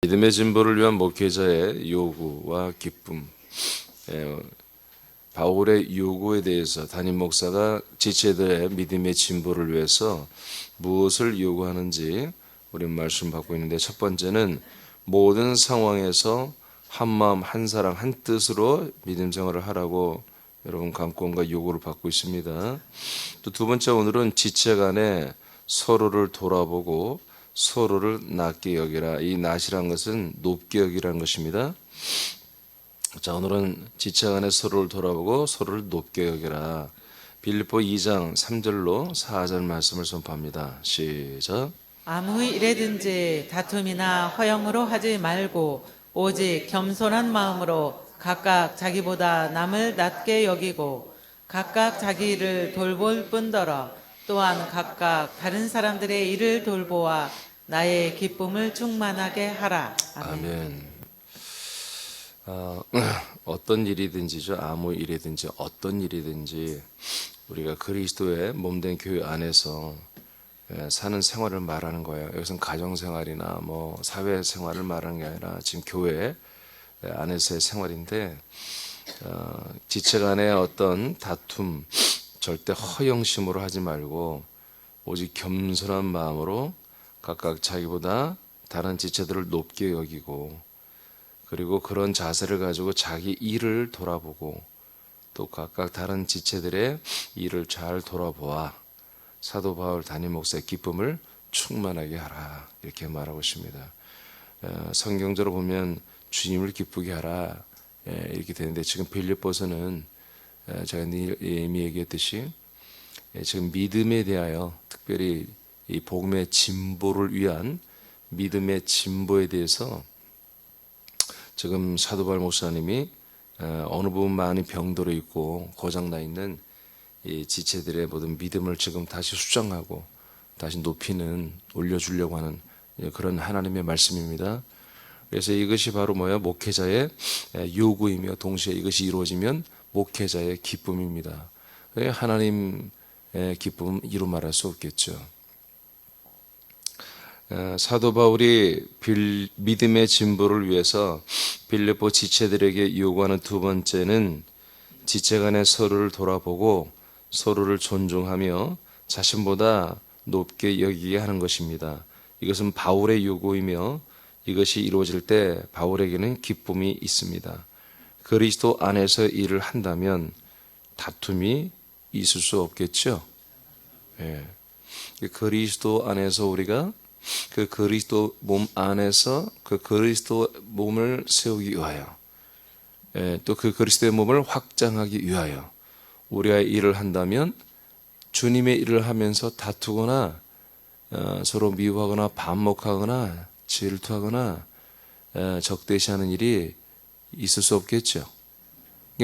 믿음의 진보를 위한 목회자의 요구와 기쁨. 바울의 요구에 대해서 담임 목사가 지체들의 믿음의 진보를 위해서 무엇을 요구하는지 우리 말씀 받고 있는데, 첫 번째는 모든 상황에서 한 마음 한 사랑 한 뜻으로 믿음 생활을 하라고 여러분 감권과 요구를 받고 있습니다. 또 두 번째, 오늘은 지체 간에 서로를 돌아보고 서로를 낮게 여기라. 이 낮이란 것은 높게 여기라는 것입니다. 자, 오늘은 지체 간에 서로를 돌아보고 서로를 높게 여기라. 빌립보 2장 3절로 4절 말씀을 선포합니다. 시작. 아무 일에든지 다툼이나 허영으로 하지 말고 오직 겸손한 마음으로 각각 자기보다 남을 낮게 여기고 각각 자기 일을 돌볼 뿐더러 또한 각각 다른 사람들의 일을 돌보아 나의 기쁨을 충만하게 하라. 아멘. 어떤 일이든지죠. 아무 일이든지 어떤 일이든지 우리가 그리스도의 몸된 교회 안에서 사는 생활을 말하는 거예요. 여기서는 가정생활이나 뭐 사회생활을 말하는 게 아니라 지금 교회 안에서의 생활인데, 지체 간의 어떤 다툼 절대 허영심으로 하지 말고 오직 겸손한 마음으로 각각 자기보다 다른 지체들을 높게 여기고, 그리고 그런 자세를 가지고 자기 일을 돌아보고 또 각각 다른 지체들의 일을 잘 돌아보아 사도 바울 담임 목사의 기쁨을 충만하게 하라, 이렇게 말하고 있습니다. 성경적으로 보면 주님을 기쁘게 하라 이렇게 되는데, 지금 빌립보서는 제가 이미 얘기했듯이 지금 믿음에 대하여, 특별히 이 복음의 진보를 위한 믿음의 진보에 대해서 지금 사도 바울 목사님이 어느 부분 많이 병들어 있고 고장나 있는 이 지체들의 모든 믿음을 지금 다시 수정하고 다시 높이는, 올려주려고 하는 그런 하나님의 말씀입니다. 그래서 이것이 바로 목회자의 요구이며 동시에 이것이 이루어지면 목회자의 기쁨입니다. 하나님의 기쁨은 이루 말할 수 없겠죠. 사도 바울이 믿음의 진보를 위해서 빌립보 지체들에게 요구하는 두 번째는 지체 간에 서로를 돌아보고 서로를 존중하며 자신보다 높게 여기게 하는 것입니다. 이것은 바울의 요구이며 이것이 이루어질 때 바울에게는 기쁨이 있습니다. 그리스도 안에서 일을 한다면 다툼이 있을 수 없겠죠. 그리스도 안에서 우리가 그 그리스도 몸 안에서 그 그리스도 몸을 세우기 위하여, 또 그 그리스도의 몸을 확장하기 위하여 우리가 일을 한다면, 주님의 일을 하면서 다투거나 서로 미워하거나 반목하거나 질투하거나 적대시하는 일이 있을 수 없겠죠.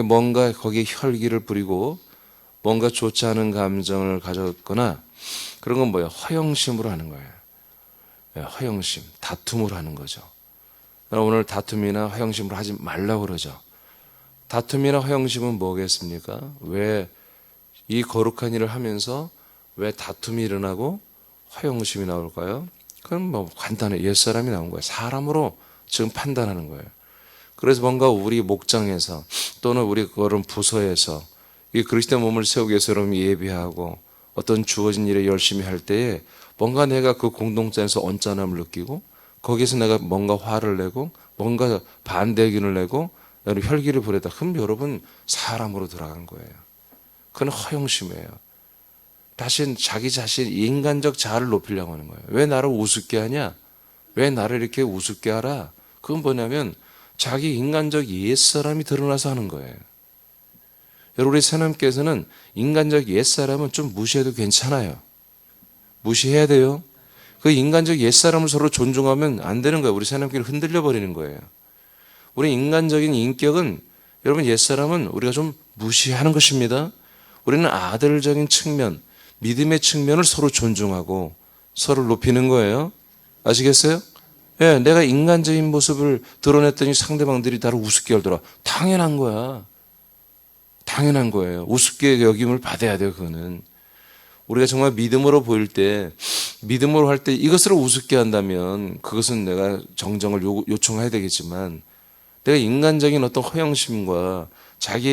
뭔가 거기에 혈기를 부리고 뭔가 좋지 않은 감정을 가졌거나 그런 건 뭐예요? 허영심으로 하는 거예요. 허영심, 다툼으로 하는 거죠. 오늘 다툼이나 허영심으로 하지 말라고 그러죠. 다툼이나 허영심은 뭐겠습니까? 왜 이 거룩한 일을 하면서 왜 다툼이 일어나고 허영심이 나올까요? 그건 간단해. 옛사람이 나온 거예요. 사람으로 지금 판단하는 거예요. 그래서 뭔가 우리 목장에서 또는 우리 그런 부서에서 이 그리스도의 몸을 세우기 위해서 여러분 예배하고 어떤 주어진 일에 열심히 할 때에 뭔가 내가 그 공동체에서 언짢음을 느끼고 거기서 내가 뭔가 화를 내고 뭔가 반대 의견을 내고 여러분 혈기를 부렸다. 그럼 여러분 사람으로 들어간 거예요. 그건 허영심이에요. 다시 자기 자신 인간적 자아를 높이려고 하는 거예요. 왜 나를 우습게 하냐? 왜 나를 이렇게 우습게 하라? 그건 뭐냐면 자기 인간적 옛사람이 드러나서 하는 거예요. 여러분, 우리 새남께서는 인간적 옛사람은 좀 무시해도 괜찮아요. 무시해야 돼요. 그 인간적 옛사람을 서로 존중하면 안 되는 거예요. 우리 새남끼리 흔들려 버리는 거예요. 우리 인간적인 인격은, 여러분, 옛사람은 우리가 좀 무시하는 것입니다. 우리는 아들적인 측면, 믿음의 측면을 서로 존중하고 서로 높이는 거예요. 아시겠어요? 내가 인간적인 모습을 드러냈더니 상대방들이 나를 우습게 열더라. 당연한 거야. 당연한 거예요. 우습게 여김을 받아야 돼요. 그거는 우리가 정말 믿음으로 보일 때, 믿음으로 할 때 이것을 우습게 한다면 그것은 내가 정정을 요청해야 되겠지만, 내가 인간적인 어떤 허영심과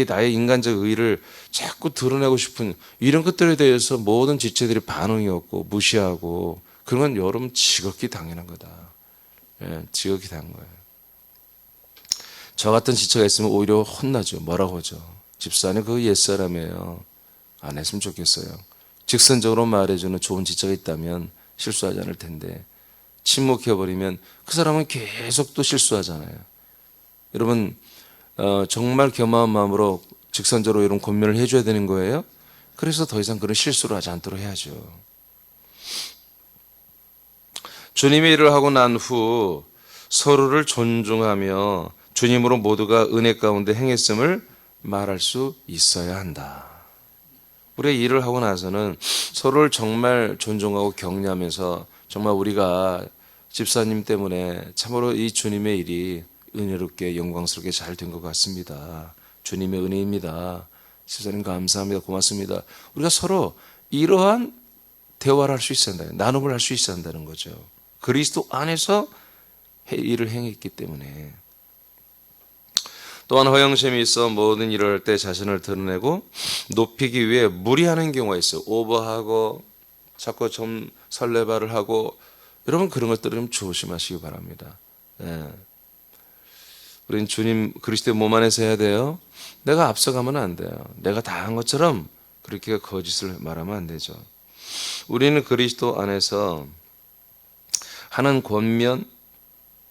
나의 인간적 의의를 자꾸 드러내고 싶은 이런 것들에 대해서 모든 지체들이 반응이 없고 무시하고, 그런 건 여러분 지극히 당연한 거다. 예, 지극히 당연한 거예요. 저 같은 지체가 있으면 오히려 혼나죠. 뭐라고 하죠? 집사님 그 옛사람이에요. 안 했으면 좋겠어요. 직선적으로 말해주는 좋은 지체가 있다면 실수하지 않을 텐데, 침묵해버리면 그 사람은 계속 또 실수하잖아요. 여러분 정말 겸허한 마음으로 직선적으로 이런 권면을 해줘야 되는 거예요. 그래서 더 이상 그런 실수를 하지 않도록 해야죠. 주님의 일을 하고 난 후 서로를 존중하며 주님으로 모두가 은혜 가운데 행했음을 말할 수 있어야 한다. 우리가 일을 하고 나서는 서로를 정말 존중하고 격려하면서, 정말 우리가 집사님 때문에 참으로 이 주님의 일이 은혜롭게 영광스럽게 잘 된 것 같습니다. 주님의 은혜입니다. 집사님 감사합니다. 고맙습니다. 우리가 서로 이러한 대화를 할 수 있어야 한다. 나눔을 할 수 있어야 한다는 거죠. 그리스도 안에서 일을 행했기 때문에. 또한 허영심이 있어 모든 일을 할 때 자신을 드러내고 높이기 위해 무리하는 경우가 있어요. 오버하고 자꾸 좀 설레발을 하고, 여러분 그런 것들을 좀 조심하시기 바랍니다. 예. 우리는 주님 그리스도의 몸 안에서 해야 돼요. 내가 앞서가면 안 돼요. 내가 다 한 것처럼 그렇게 거짓을 말하면 안 되죠. 우리는 그리스도 안에서 하는 권면,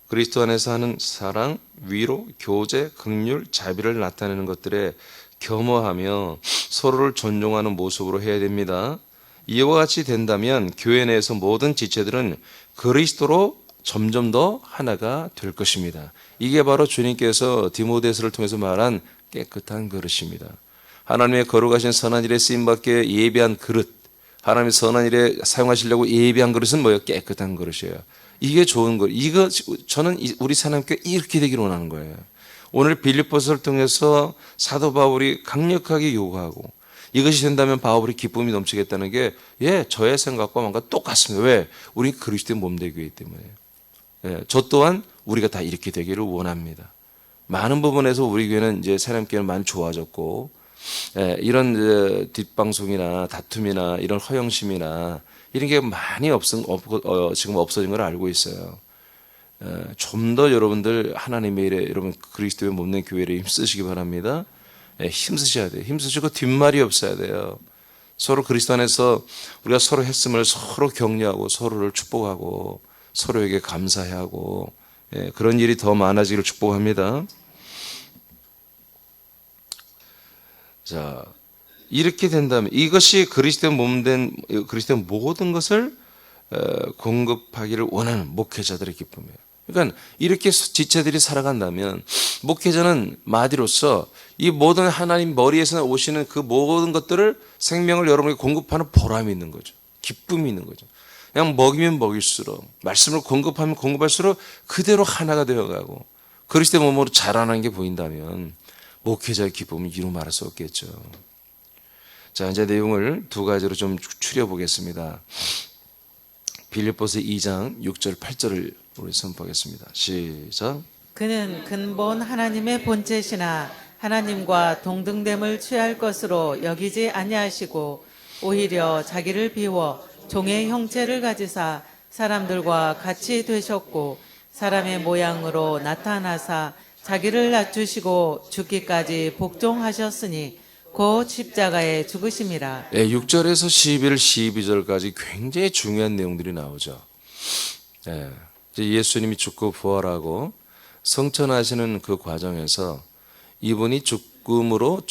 그리스도 안에서 하는 사랑, 위로, 교제, 긍휼, 자비를 나타내는 것들에 겸허하며 서로를 존중하는 모습으로 해야 됩니다. 이와 같이 된다면 교회 내에서 모든 지체들은 그리스도로 점점 더 하나가 될 것입니다. 이게 바로 주님께서 디모데서를 통해서 말한 깨끗한 그릇입니다. 하나님의 거룩하신 선한 일에 쓰임받게 예비한 그릇, 하나님의 선한 일에 사용하시려고 예비한 그릇은 뭐예요? 깨끗한 그릇이에요. 이게 좋은 거. 이거 저는 우리 하나님께 이렇게 되기를 원하는 거예요. 오늘 빌립보서를 통해서 사도 바울이 강력하게 요구하고, 이것이 된다면 바울이 기쁨이 넘치겠다는 게, 저의 생각과 뭔가 똑같습니다. 왜? 우리 그리스도의 몸되기 위해 때문에. 저 또한 우리가 다 이렇게 되기를 원합니다. 많은 부분에서 우리 교회는 이제 하나님께는 많이 좋아졌고, 이런 뒷방송이나 다툼이나 이런 허영심이나 이런 게 많이 지금 없어진 걸 알고 있어요. 좀 더 여러분들 하나님의 일에, 여러분 그리스도의 몸된 교회를 힘쓰시기 바랍니다. 힘쓰셔야 돼요. 힘쓰시고 뒷말이 없어야 돼요. 서로 그리스도 안에서 우리가 서로 했음을 서로 격려하고 서로를 축복하고 서로에게 감사해야 하고, 그런 일이 더 많아지기를 축복합니다. 자, 이렇게 된다면 이것이 그리스도의 몸된 그리스도의 모든 것을 공급하기를 원하는 목회자들의 기쁨이에요. 그러니까 이렇게 지체들이 살아간다면 목회자는 마디로서 이 모든 하나님 머리에서 오시는 그 모든 것들을, 생명을 여러분에게 공급하는 보람이 있는 거죠. 기쁨이 있는 거죠. 그냥 먹이면 먹일수록, 말씀을 공급하면 공급할수록 그대로 하나가 되어가고 그리스도의 몸으로 자라나는 게 보인다면 목회자의 기쁨은 이루 말할 수 없겠죠. 자, 이제 내용을 두 가지로 좀 추려보겠습니다. 빌립보서 2장 6절 8절을 우리 선포하겠습니다. 시작. 그는 근본 하나님의 본체시나 하나님과 동등됨을 취할 것으로 여기지 아니하시고 오히려 자기를 비워 종의 형체를 가지사 사람들과 같이 되셨고 사람의 모양으로 나타나사 자기를 낮추시고 죽기까지 복종하셨으니 곧 십자가에 죽으심이라. 6절에서 11, 12절까지 굉장히 중요한 내용들이 나오죠. 예수님이 죽고 부활하고 성천하시는 그 과정에서 이분이 죽음으로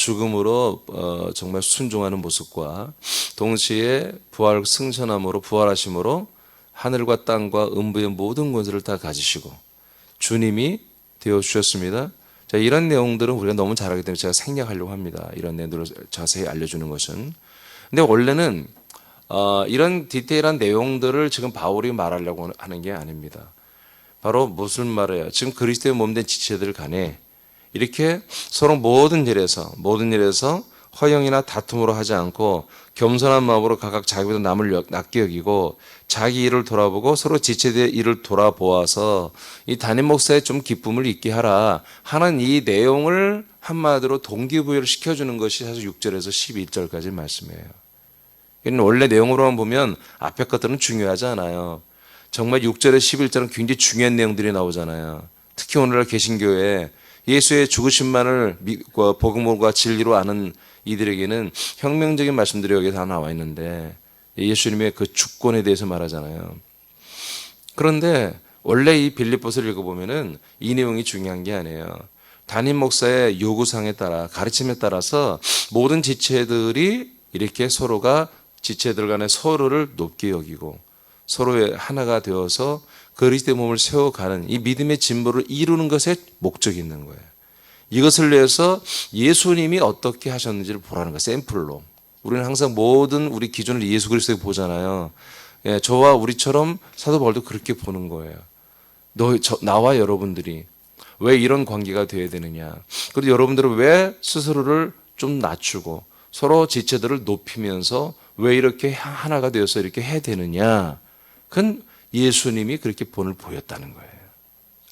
정말 순종하는 모습과 동시에 부활 승천함으로, 부활하심으로 하늘과 땅과 음부의 모든 권세를 다 가지시고 주님이 되어주셨습니다. 자, 이런 내용들은 우리가 너무 잘 알기 때문에 제가 생략하려고 합니다. 이런 내용들을 자세히 알려주는 것은. 근데 원래는 이런 디테일한 내용들을 지금 바울이 말하려고 하는 게 아닙니다. 바로 무슨 말이에요? 지금 그리스도의 몸된 지체들 간에 이렇게 서로 모든 일에서 허영이나 다툼으로 하지 않고 겸손한 마음으로 각각 자기보다 남을 낮게 여기고 자기 일을 돌아보고 서로 지체된 일을 돌아보아서 이 담임 목사에 좀 기쁨을 있게 하라 하는 이 내용을 한마디로 동기부여를 시켜주는 것이 사실 6절에서 11절까지 말씀이에요. 원래 내용으로만 보면 앞에 것들은 중요하지 않아요. 정말 6절에 11절은 굉장히 중요한 내용들이 나오잖아요. 특히 오늘날 개신교회 예수의 죽으심만을 복음과 진리로 아는 이들에게는 혁명적인 말씀들이 여기 다 나와 있는데 예수님의 그 주권에 대해서 말하잖아요. 그런데 원래 이 빌립보서를 읽어보면은 이 내용이 중요한 게 아니에요. 담임 목사의 요구사항에 따라 가르침에 따라서 모든 지체들이 이렇게 서로가 지체들 간에 서로를 높게 여기고 서로의 하나가 되어서 그리스도의 몸을 세워가는 이 믿음의 진보를 이루는 것에 목적이 있는 거예요. 이것을 위해서 예수님이 어떻게 하셨는지를 보라는 거예요. 샘플로. 우리는 항상 모든 우리 기준을 예수 그리스도에 보잖아요. 예, 저와 우리처럼 사도 바울도 그렇게 보는 거예요. 나와 여러분들이 왜 이런 관계가 되어야 되느냐. 그리고 여러분들은 왜 스스로를 좀 낮추고 서로 지체들을 높이면서 왜 이렇게 하나가 되어서 이렇게 해야 되느냐. 그건 예수님이 그렇게 본을 보였다는 거예요.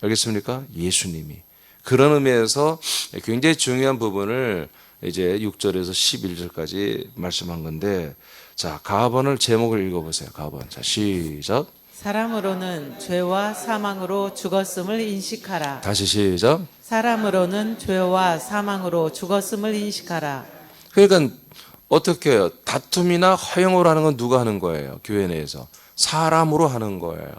알겠습니까? 예수님이. 그런 의미에서 굉장히 중요한 부분을 이제 6절에서 11절까지 말씀한 건데, 자, 가번을 제목을 읽어보세요. 가번. 자, 시작. 사람으로는 죄와 사망으로 죽었음을 인식하라. 다시 시작. 사람으로는 죄와 사망으로 죽었음을 인식하라. 그러니까 어떻게 해요? 다툼이나 허용을 하는 건 누가 하는 거예요? 교회 내에서. 사람으로 하는 거예요.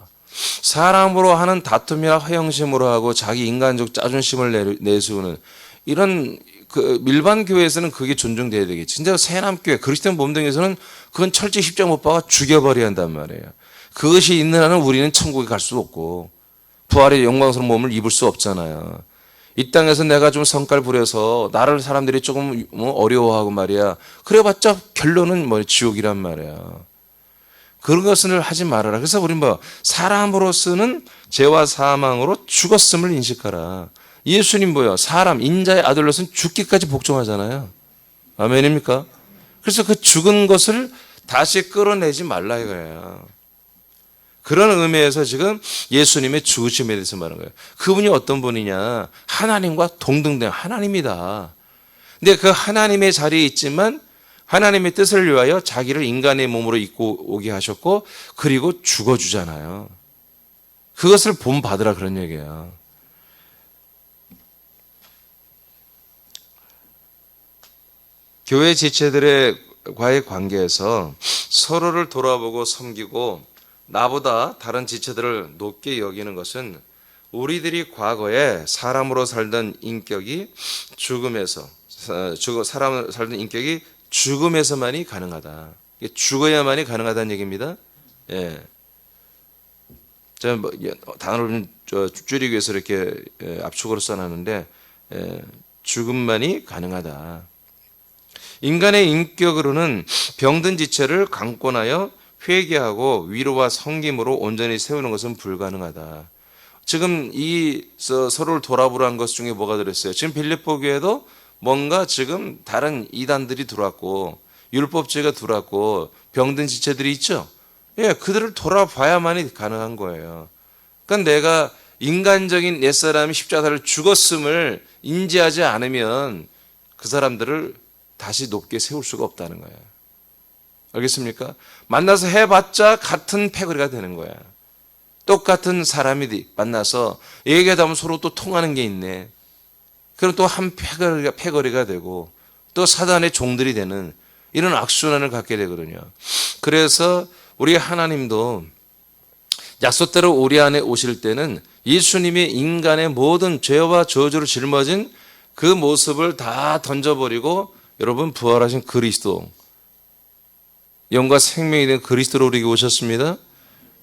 사람으로 하는 다툼이나 허영심으로 하고 자기 인간적 자존심을 내세우는 이런 그 일반 교회에서는 그게 존중돼야 되겠지. 진짜 새남교회 그리스도인 몸등에서는 그건 철저히 십자가 못 박아 죽여버려야 한단 말이에요. 그것이 있는 한은 우리는 천국에 갈 수 없고 부활의 영광스러운 몸을 입을 수 없잖아요. 이 땅에서 내가 좀 성깔 부려서 나를 사람들이 조금 어려워하고 말이야. 그래봤자 결론은 지옥이란 말이야. 그런 것을 하지 말아라. 그래서 우리는 사람으로서는 죄와 사망으로 죽었음을 인식하라. 예수님 사람 인자의 아들로서는 죽기까지 복종하잖아요. 아멘입니까? 그래서 그 죽은 것을 다시 끌어내지 말라 이거예요. 그런 의미에서 지금 예수님의 죽으심에 대해서 말하는 거예요. 그분이 어떤 분이냐? 하나님과 동등된 하나님이다. 근데 그 하나님의 자리에 있지만 하나님의 뜻을 위하여 자기를 인간의 몸으로 입고 오게 하셨고 그리고 죽어주잖아요. 그것을 본받으라 그런 얘기예요. 교회 지체들과의 관계에서 서로를 돌아보고 섬기고 나보다 다른 지체들을 높게 여기는 것은 우리들이 과거에 사람으로 살던 인격이 사람으로 살던 인격이 죽음에서만이 가능하다. 죽어야만이 가능하다는 얘기입니다. 예. 제가 단어를 좀 줄이기 위해서 이렇게 압축으로 써놨는데 죽음만이 가능하다. 인간의 인격으로는 병든 지체를 강권하여 회개하고 위로와 섬김으로 온전히 세우는 것은 불가능하다. 지금 이 서로를 돌아보라는 것 중에 뭐가 들었어요? 지금 빌립보 교회도 뭔가 지금 다른 이단들이 들어왔고 율법주의가 들어왔고 병든 지체들이 있죠. 예, 그들을 돌아봐야만이 가능한 거예요. 그러니까 내가 인간적인 옛사람이 십자가를 죽었음을 인지하지 않으면 그 사람들을 다시 높게 세울 수가 없다는 거예요. 알겠습니까? 만나서 해봤자 같은 패거리가 되는 거야. 똑같은 사람이 만나서 얘기하다 보면 서로 또 통하는 게 있네. 그럼 또 한 패거리가 되고 또 사단의 종들이 되는 이런 악순환을 갖게 되거든요. 그래서 우리 하나님도 약속대로 우리 안에 오실 때는 예수님이 인간의 모든 죄와 저주를 짊어진 그 모습을 다 던져버리고 여러분 부활하신 그리스도 영과 생명이 된 그리스도로 우리에게 오셨습니다.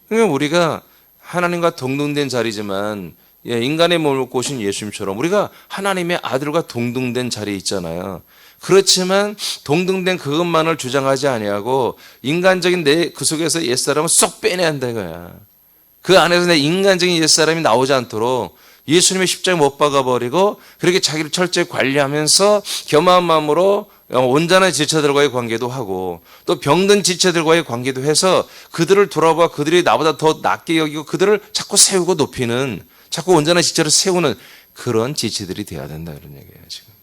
그러니까 우리가 하나님과 동등된 자리지만 인간의 몸을 입고 오신 예수님처럼 우리가 하나님의 아들과 동등된 자리에 있잖아요. 그렇지만 동등된 그것만을 주장하지 아니하고 인간적인 내 그 속에서 옛사람을 쏙 빼내야 한다 이거야. 그 안에서 내 인간적인 옛사람이 나오지 않도록 예수님의 십자가에 못 박아버리고 그렇게 자기를 철저히 관리하면서 겸한 마음으로 온전한 지체들과의 관계도 하고 또 병든 지체들과의 관계도 해서 그들을 돌아봐 그들이 나보다 더 낫게 여기고 그들을 자꾸 세우고 높이는 자꾸 온전한 지체를 세우는 그런 지체들이 돼야 된다 이런 얘기예요 지금.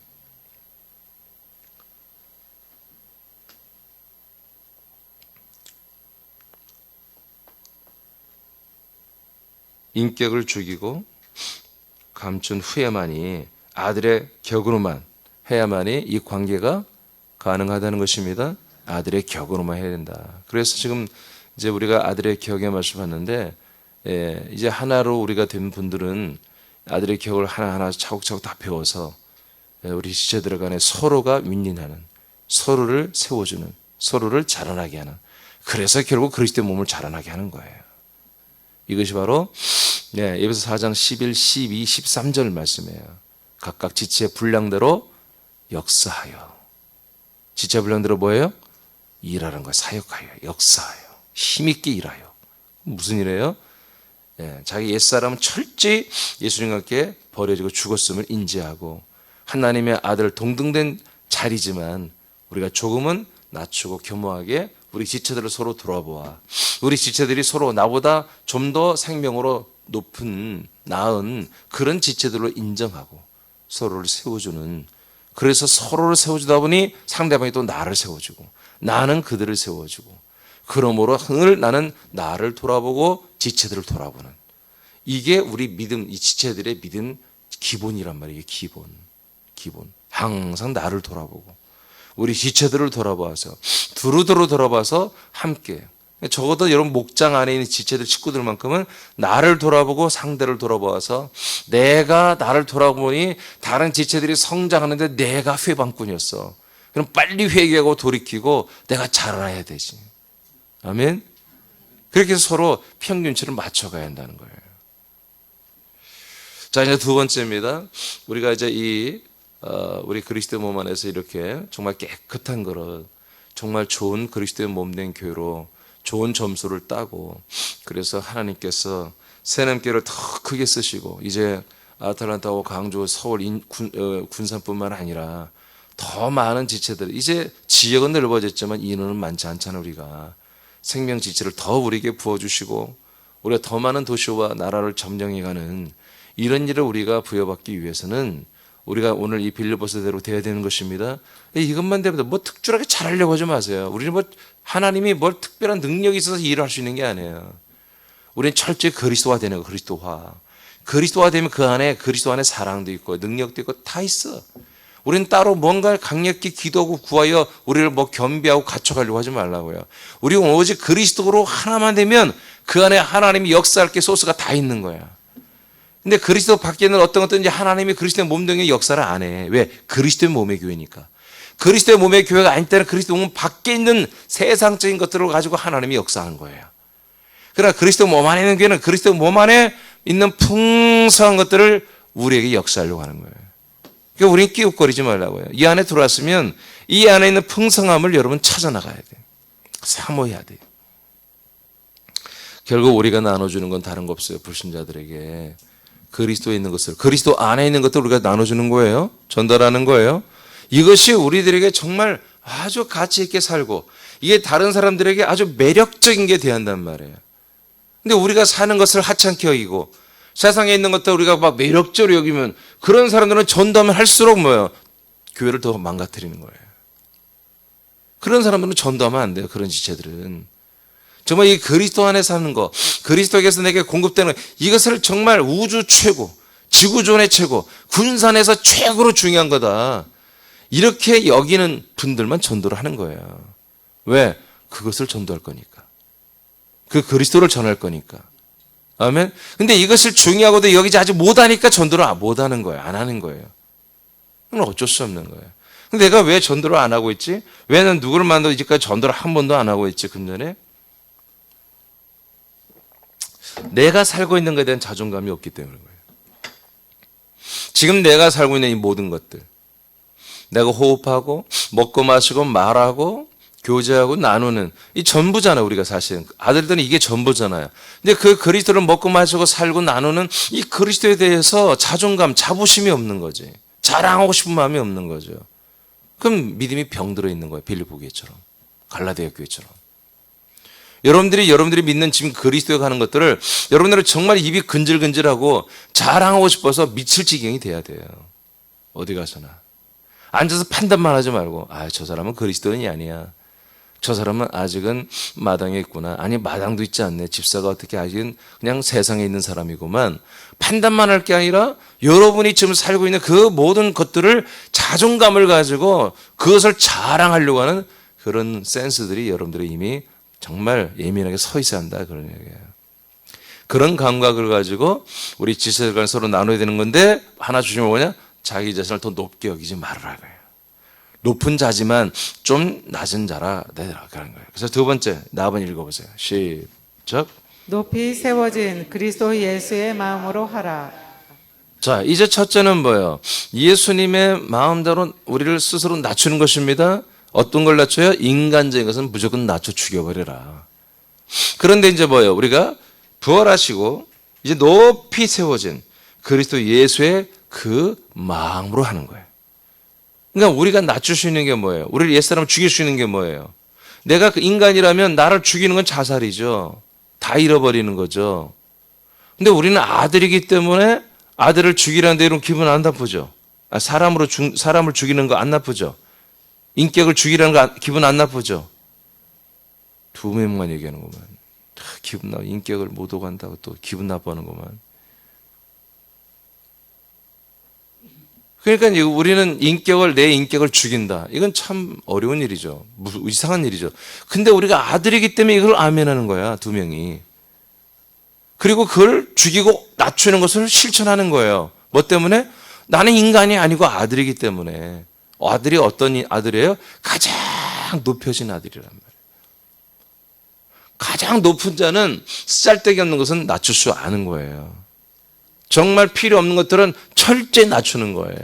인격을 죽이고 감춘 후에만이 아들의 격으로만 해야만이 이 관계가 가능하다는 것입니다. 아들의 격으로만 해야 된다. 그래서 지금 이제 우리가 아들의 격의 말씀 봤는데 이제 하나로 우리가 된 분들은 아들의 격을 하나하나 차곡차곡 다 배워서 우리 지체들 간에 서로가 윈윈하는, 서로를 세워주는, 서로를 자라나게 하는, 그래서 결국 그리스도의 몸을 자라나게 하는 거예요. 이것이 바로 에베소 4장 11, 12, 13절 말씀이에요. 각각 지체의 분량대로 역사하여. 지체 분량대로 뭐예요? 일하는 거예요. 사역하여, 역사하여, 힘있게 일하여. 무슨 일이에요? 자기 옛사람은 철저히 예수님과 함께 버려지고 죽었음을 인지하고 하나님의 아들 동등된 자리지만 우리가 조금은 낮추고 겸허하게 우리 지체들을 서로 돌아보아 우리 지체들이 서로 나보다 좀 더 생명으로 높은 나은 그런 지체들로 인정하고 서로를 세워주는, 그래서 서로를 세워주다 보니 상대방이 또 나를 세워주고 나는 그들을 세워주고 그러므로 늘 나는 나를 돌아보고 지체들을 돌아보는, 이게 우리 믿음, 이 지체들의 믿음 기본이란 말이에요. 기본. 항상 나를 돌아보고 우리 지체들을 돌아봐서 두루두루 돌아봐서 함께, 적어도 여러분 목장 안에 있는 지체들 식구들만큼은 나를 돌아보고 상대를 돌아보아서 내가 나를 돌아보니 다른 지체들이 성장하는데 내가 회방꾼이었어. 그럼 빨리 회개하고 돌이키고 내가 자라나야 되지. 아멘. 그렇게 해서 서로 평균치를 맞춰가야 한다는 거예요. 자, 이제 두 번째입니다. 우리가 이제 우리 그리스도의 몸 안에서 이렇게 정말 깨끗한 그릇, 정말 좋은 그리스도의 몸된 교회로 좋은 점수를 따고, 그래서 하나님께서 새냄교회를 더 크게 쓰시고 이제 아틀란타와 강주, 서울, 군산뿐만 아니라 더 많은 지체들, 이제 지역은 넓어졌지만 인원은 많지 않잖아요. 우리가 생명 지체를 더 우리에게 부어주시고 우리가 더 많은 도시와 나라를 점령해가는 이런 일을 우리가 부여받기 위해서는 우리가 오늘 이 빌립보서대로 돼야 되는 것입니다. 이것만 되면 뭐 특별하게 잘하려고 하지 마세요. 우리는 뭐 하나님이 뭘 특별한 능력이 있어서 일을 할 수 있는 게 아니에요. 우리는 철저히 그리스도화 되는 거, 그리스도화. 그리스도화 되면 그 안에 그리스도 안에 사랑도 있고 능력도 있고 다 있어. 우리는 따로 뭔가 강력히 기도하고 구하여 우리를 뭐 겸비하고 갖춰가려고 하지 말라고요. 우리는 오직 그리스도로 하나만 되면 그 안에 하나님이 역사할 게 소스가 다 있는 거야. 근데 그리스도 밖에는 어떤 것든지 하나님이 그리스도의 몸 등의 역사를 안 해. 왜? 그리스도의 몸의 교회니까. 그리스도의 몸의 교회가 아닐 때는 그리스도 몸 밖에 있는 세상적인 것들을 가지고 하나님이 역사하는 거예요. 그러나 그리스도 몸 안에 있는 교회는 그리스도 몸 안에 있는 풍성한 것들을 우리에게 역사하려고 하는 거예요. 그러니까 우리는 끼웃거리지 말라고요. 이 안에 들어왔으면 이 안에 있는 풍성함을 여러분 찾아나가야 돼요. 사모해야 돼요. 결국 우리가 나눠주는 건 다른 거 없어요. 불신자들에게. 그리스도에 있는 것을, 그리스도 안에 있는 것들을 우리가 나눠주는 거예요. 전달하는 거예요. 이것이 우리들에게 정말 아주 가치 있게 살고 이게 다른 사람들에게 아주 매력적인 게 돼야 한단 말이에요. 근데 우리가 사는 것을 하찮게 여기고 세상에 있는 것들 우리가 막 매력적으로 여기면 그런 사람들은 전도하면 할수록 뭐예요? 교회를 더 망가뜨리는 거예요. 그런 사람들은 전도하면 안 돼요. 그런 지체들은. 정말 이 그리스도 안에 사는 거, 그리스도에게서 내게 공급되는 이것을 정말 우주 최고, 지구촌의 최고, 군산에서 최고로 중요한 거다. 이렇게 여기는 분들만 전도를 하는 거예요. 왜? 그것을 전도할 거니까. 그 그리스도를 전할 거니까. 아멘? 근데 이것을 중요하고도 여기지 아직 못하니까 전도를 못하는 거예요. 안 하는 거예요. 그건 어쩔 수 없는 거예요. 근데 내가 왜 전도를 안 하고 있지? 왜 난 누구를 만나도 이제까지 전도를 한 번도 안 하고 있지, 금전에? 내가 살고 있는 것에 대한 자존감이 없기 때문인 거예요. 지금 내가 살고 있는 이 모든 것들, 내가 호흡하고 먹고 마시고 말하고 교제하고 나누는 이 전부잖아요. 우리가 사실은 아들들은 이게 전부잖아요. 근데 그 그리스도를 먹고 마시고 살고 나누는 이 그리스도에 대해서 자존감, 자부심이 없는 거지. 자랑하고 싶은 마음이 없는 거죠. 그럼 믿음이 병들어 있는 거예요. 빌립보 교회처럼, 갈라디아 교회처럼. 여러분들이 믿는 지금 그리스도에 가는 것들을 여러분들은 정말 입이 근질근질하고 자랑하고 싶어서 미칠 지경이 돼야 돼요. 어디 가서나. 앉아서 판단만 하지 말고, 저 사람은 그리스도인이 아니야. 저 사람은 아직은 마당에 있구나. 아니, 마당도 있지 않네. 집사가 어떻게 아직은 그냥 세상에 있는 사람이구만. 판단만 할 게 아니라 여러분이 지금 살고 있는 그 모든 것들을 자존감을 가지고 그것을 자랑하려고 하는 그런 센스들이 여러분들이 이미 정말 예민하게 서 있어야 한다. 그런 얘기예요. 그런 감각을 가지고 우리 지체들 서로 나눠야 되는 건데, 하나 주시면 뭐냐? 자기 자신을 더 높게 여기지 말으라. 높은 자지만 좀 낮은 자라 되라. 그런 거예요. 그래서 두 번째, 나 한번 읽어보세요. 시작. 높이 세워진 그리스도 예수의 마음으로 하라. 자, 이제 첫째는 뭐예요? 예수님의 마음대로 우리를 스스로 낮추는 것입니다. 어떤 걸 낮춰요? 인간적인 것은 무조건 낮춰 죽여버려라. 그런데 이제 뭐예요? 우리가 부활하시고 이제 높이 세워진 그리스도 예수의 그 마음으로 하는 거예요. 그러니까 우리가 낮출 수 있는 게 뭐예요? 우리를 옛사람을 죽일 수 있는 게 뭐예요? 내가 그 인간이라면 나를 죽이는 건 자살이죠. 다 잃어버리는 거죠. 근데 우리는 아들이기 때문에 아들을 죽이라는데 이런 기분 안 나쁘죠? 사람을 죽이는 거 안 나쁘죠? 인격을 죽이라는 거 기분 안 나쁘죠? 두 명만 얘기하는 것만. 기분 나, 인격을 못 오고 한다고 또 기분 나빠하는 것만. 그러니까 우리는 내 인격을 죽인다. 이건 참 어려운 일이죠. 이상한 일이죠. 근데 우리가 아들이기 때문에 이걸 아멘하는 거야, 두 명이. 그리고 그걸 죽이고 낮추는 것을 실천하는 거예요. 뭐 때문에? 나는 인간이 아니고 아들이기 때문에. 아들이 어떤 아들이에요? 가장 높여진 아들이란 말이에요. 가장 높은 자는 쓸데기 없는 것은 낮출 줄 아는 거예요. 정말 필요 없는 것들은 철저히 낮추는 거예요.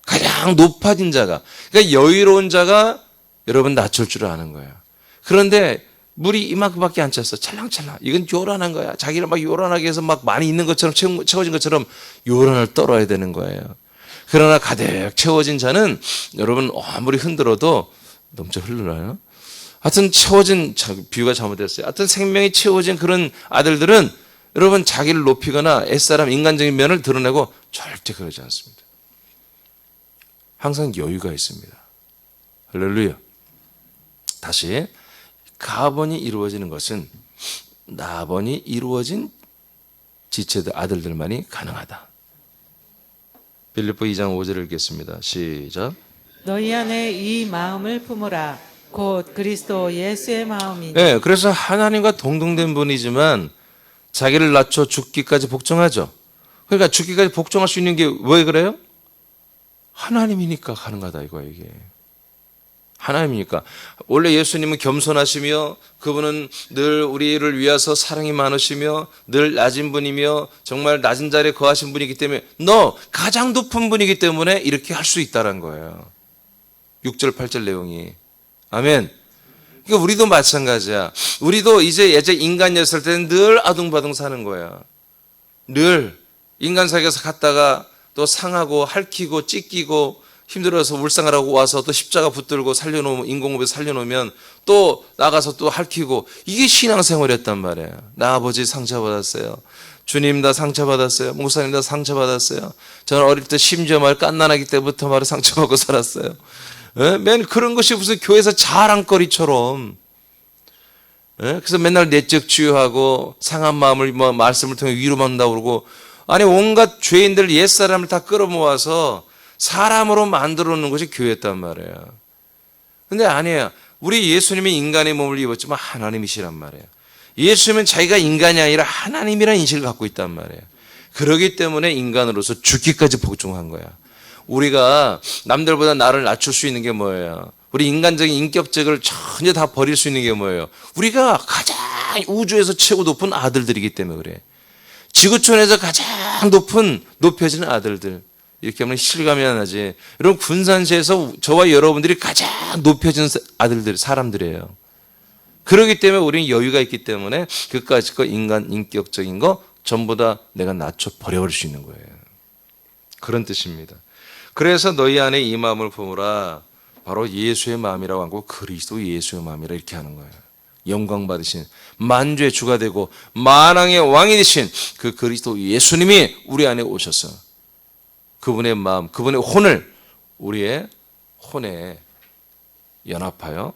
가장 높아진 자가, 그러니까 여유로운 자가 여러분 낮출 줄 아는 거예요. 그런데 물이 이만큼밖에 안 찼어. 찰랑찰랑. 이건 요란한 거야. 자기를 막 요란하게 해서 막 많이 있는 것처럼 채워진 것처럼 요란을 떨어야 되는 거예요. 그러나 가득 채워진 자는 여러분 아무리 흔들어도 넘쳐 흘러나요? 하여튼 채워진, 비유가 잘못됐어요. 하여튼 생명이 채워진 그런 아들들은 여러분 자기를 높이거나 옛사람 인간적인 면을 드러내고 절대 그러지 않습니다. 항상 여유가 있습니다. 할렐루야. 다시, 가번이 이루어지는 것은 나번이 이루어진 지체들, 아들들만이 가능하다. 빌립보 2장 5절을 읽겠습니다. 시작. 너희 안에 이 마음을 품으라. 곧 그리스도 예수의 마음이니. 네, 그래서 하나님과 동등된 분이지만 자기를 낮춰 죽기까지 복종하죠. 그러니까 죽기까지 복종할 수 있는 게 왜 그래요? 하나님이니까 가능하다 이거야 이게. 하나님이니까. 원래 예수님은 겸손하시며 그분은 늘 우리를 위해서 사랑이 많으시며 늘 낮은 분이며 정말 낮은 자리에 거하신 분이기 때문에 너 가장 높은 분이기 때문에 이렇게 할 수 있다는 거예요. 6절 8절 내용이. 아멘. 그러니까 우리도 마찬가지야. 우리도 이제 인간이었을 때는 늘 아둥바둥 사는 거야. 늘 인간 사회에서 갔다가 또 상하고 핥히고 찢기고 힘들어서 울상하라고 와서 또 십자가 붙들고 살려놓으면 인공호흡에 살려놓으면 또 나가서 또 핥히고 이게 신앙생활이었단 말이에요. 나 아버지 상처받았어요. 주님 나 상처받았어요. 목사님 나 상처받았어요. 저는 어릴 때 심지어 말 깐난하기 때부터 말을 상처받고 살았어요. 맨 그런 것이 무슨 교회에서 자랑거리처럼. 그래서 맨날 내적 치유하고 상한 마음을 말씀을 통해 위로받는다고 그러고 아니 온갖 죄인들 옛사람을 다 끌어모아서 사람으로 만들어 놓는 것이 교회였단 말이에요. 근데 아니에요. 우리 예수님이 인간의 몸을 입었지만 하나님이시란 말이에요. 예수님은 자기가 인간이 아니라 하나님이라는 인식을 갖고 있단 말이에요. 그러기 때문에 인간으로서 죽기까지 복종한 거야. 우리가 남들보다 나를 낮출 수 있는 게 뭐예요? 우리 인간적인 인격적을 전혀 다 버릴 수 있는 게 뭐예요? 우리가 가장 우주에서 최고 높은 아들들이기 때문에 그래. 지구촌에서 가장 높여지는 아들들. 이렇게 하면 실감이 안 나지. 여러분 군산시에서 저와 여러분들이 가장 높여진 아들들, 사람들이에요. 그렇기 때문에 우리는 여유가 있기 때문에 그까짓 거 인간 인격적인 거 전부 다 내가 낮춰 버려버릴 수 있는 거예요. 그런 뜻입니다. 그래서 너희 안에 이 마음을 품으라. 바로 예수의 마음이라고 하고 그리스도 예수의 마음이라 이렇게 하는 거예요. 영광 받으신 만주의 주가 되고 만왕의 왕이 되신 그 그리스도 예수님이 우리 안에 오셔서 그분의 마음, 그분의 혼을 우리의 혼에 연합하여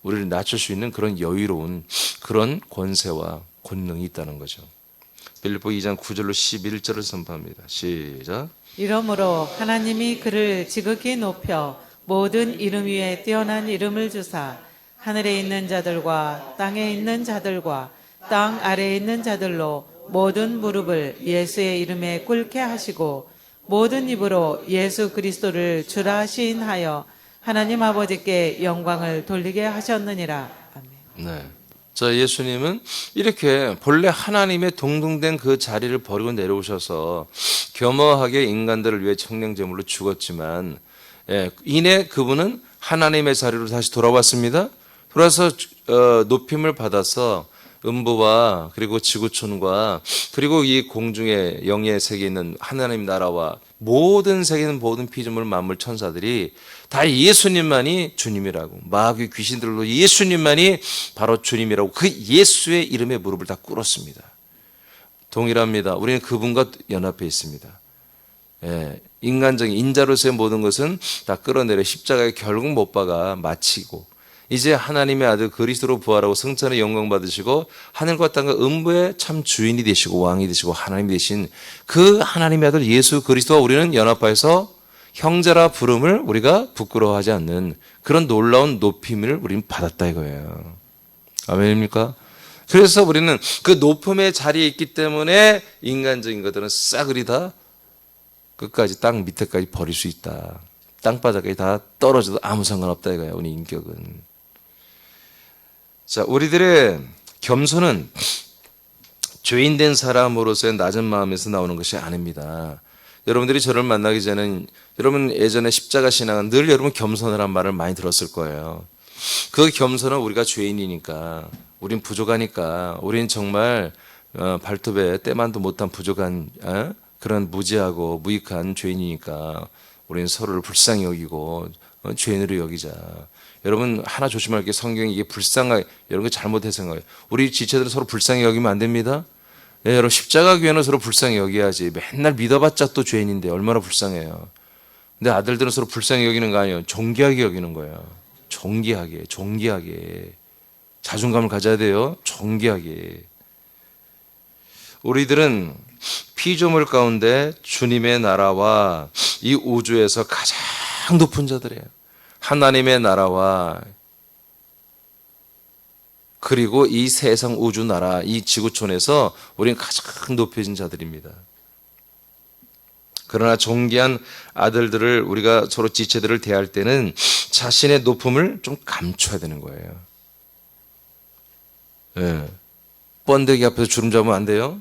우리를 낮출 수 있는 그런 여유로운 그런 권세와 권능이 있다는 거죠. 빌립보 2장 9절로 11절을 선포합니다. 시작. 이러므로 하나님이 그를 지극히 높여 모든 이름 위에 뛰어난 이름을 주사 하늘에 있는 자들과 땅에 있는 자들과 땅 아래에 있는 자들로 모든 무릎을 예수의 이름에 꿇게 하시고 모든 입으로 예수 그리스도를 주라 시인하여 하나님 아버지께 영광을 돌리게 하셨느니라. 아멘. 네. 자, 예수님은 이렇게 본래 하나님의 동등된 그 자리를 버리고 내려오셔서 겸허하게 인간들을 위해 청량제물로 죽었지만 이내 그분은 하나님의 자리로 다시 돌아왔습니다. 돌아서 높임을 받아서 음부와 그리고 지구촌과 그리고 이 공중의 영의 세계에 있는 하나님 나라와 모든 세계에 있는 모든 피조물 만물 천사들이 다 예수님만이 주님이라고, 마귀 귀신들로 예수님만이 바로 주님이라고 그 예수의 이름에 무릎을 다 꿇었습니다. 동일합니다. 우리는 그분과 연합해 있습니다. 인간적인 인자로서의 모든 것은 다 끌어내려 십자가에 결국 못 박아 마치고 이제 하나님의 아들 그리스도로 부활하고 승천의 영광 받으시고 하늘과 땅과 음부의 참 주인이 되시고 왕이 되시고 하나님이 되신 그 하나님의 아들 예수 그리스도와 우리는 연합하여서 형제라 부름을 우리가 부끄러워하지 않는 그런 놀라운 높임을 우리는 받았다 이거예요. 아멘입니까? 그래서 우리는 그 높음의 자리에 있기 때문에 인간적인 것들은 싸그리 다 끝까지 땅 밑에까지 버릴 수 있다. 땅바닥에 다 떨어져도 아무 상관없다 이거예요. 우리 인격은. 자, 우리들의 겸손은 죄인된 사람으로서의 낮은 마음에서 나오는 것이 아닙니다. 여러분들이 저를 만나기 전에는 여러분 예전에 십자가 신앙은 늘 여러분 겸손이란 말을 많이 들었을 거예요. 그 겸손은 우리가 죄인이니까, 우린 부족하니까, 우린 정말 발톱에 때만도 못한 부족한 그런 무지하고 무익한 죄인이니까 우리는 서로를 불쌍히 여기고 죄인으로 여기자. 여러분 하나 조심할 게 성경이 이게 불쌍하게 여러분 잘못해서 생각해요. 우리 지체들은 서로 불쌍히 여기면 안 됩니다. 여러분 십자가 교회는 서로 불쌍히 여겨야지. 맨날 믿어봤자 또 죄인인데 얼마나 불쌍해요. 근데 아들들은 서로 불쌍히 여기는 거 아니에요. 존귀하게 여기는 거예요. 존귀하게 자존감을 가져야 돼요. 존귀하게. 우리들은 피조물 가운데 주님의 나라와 이 우주에서 가장 높은 자들이에요. 하나님의 나라와 그리고 이 세상 우주 나라, 이 지구촌에서 우리는 가장 높여진 자들입니다. 그러나 존귀한 아들들을 우리가 서로 지체들을 대할 때는 자신의 높음을 좀 감춰야 되는 거예요. 번데기 앞에서 주름 잡으면 안 돼요.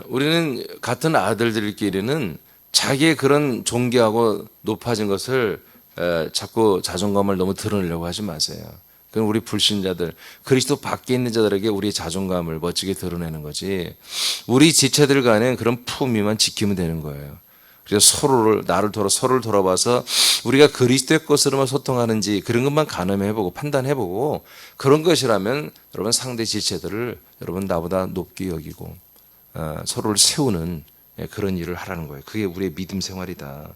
우리는 같은 아들들끼리는 자기의 그런 존귀하고 높아진 것을 자꾸 자존감을 너무 드러내려고 하지 마세요. 그건 우리 불신자들, 그리스도 밖에 있는 자들에게 우리의 자존감을 멋지게 드러내는 거지. 우리 지체들 간에 그런 품위만 지키면 되는 거예요. 그래서 서로를 돌아봐서 우리가 그리스도의 것으로만 소통하는지 그런 것만 가늠해보고 판단해보고 그런 것이라면 여러분 상대 지체들을 여러분 나보다 높게 여기고 서로를 세우는 그런 일을 하라는 거예요. 그게 우리의 믿음 생활이다.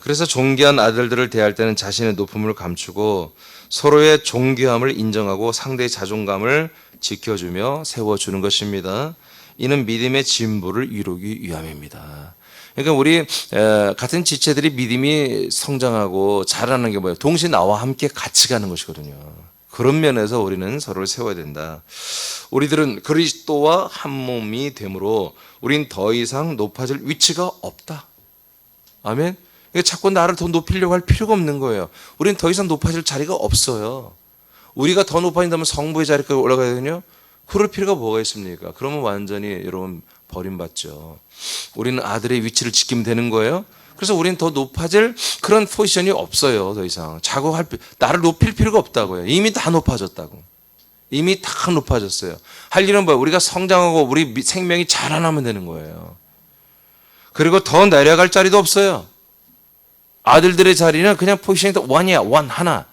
그래서 존귀한 아들들을 대할 때는 자신의 높음을 감추고 서로의 존귀함을 인정하고 상대의 자존감을 지켜주며 세워주는 것입니다. 이는 믿음의 진보를 이루기 위함입니다. 그러니까 우리 같은 지체들이 믿음이 성장하고 자라는 게 뭐예요? 동시에 나와 함께 같이 가는 것이거든요. 그런 면에서 우리는 서로를 세워야 된다. 우리들은 그리스도와 한 몸이 되므로 우린 더 이상 높아질 위치가 없다. 아멘. 자꾸 나를 더 높이려고 할 필요가 없는 거예요. 우린 더 이상 높아질 자리가 없어요. 우리가 더 높아진다면 성부의 자리까지 올라가야 되거든요. 그럴 필요가 뭐가 있습니까? 그러면 완전히 여러분 버림받죠. 우리는 아들의 위치를 지키면 되는 거예요. 그래서 우리는 더 높아질 그런 포지션이 없어요. 더 이상 나를 높일 필요가 없다고요. 이미 다 높아졌다고. 이미 다 높아졌어요. 할 일은 뭐예요? 우리가 성장하고 우리 생명이 자라나면 되는 거예요. 그리고 더 내려갈 자리도 없어요. 아들들의 자리는 그냥 포지션이 원이야. 하나.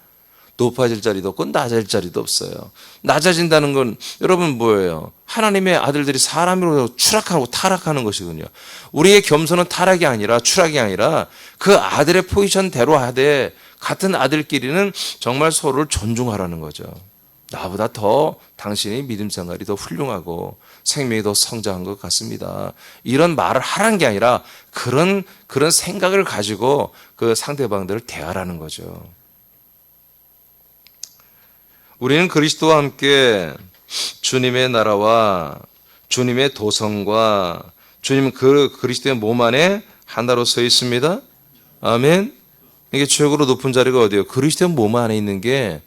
높아질 자리도 없고 낮아질 자리도 없어요. 낮아진다는 건 여러분 뭐예요? 하나님의 아들들이 사람으로 추락하고 타락하는 것이군요. 우리의 겸손은 타락이 아니라 추락이 아니라 그 아들의 포지션대로 하되 같은 아들끼리는 정말 서로를 존중하라는 거죠. 나보다 더 당신이 믿음 생활이 더 훌륭하고 생명이 더 성장한 것 같습니다. 이런 말을 하라는 게 아니라 그런 생각을 가지고 그 상대방들을 대하라는 거죠. 우리는 그리스도와 함께 주님의 나라와 주님의 도성과 주님 그리스도의 몸 안에 하나로 서 있습니다. 아멘. 이게 최고로 높은 자리가 어디예요? 그리스도의 몸 안에 있는 게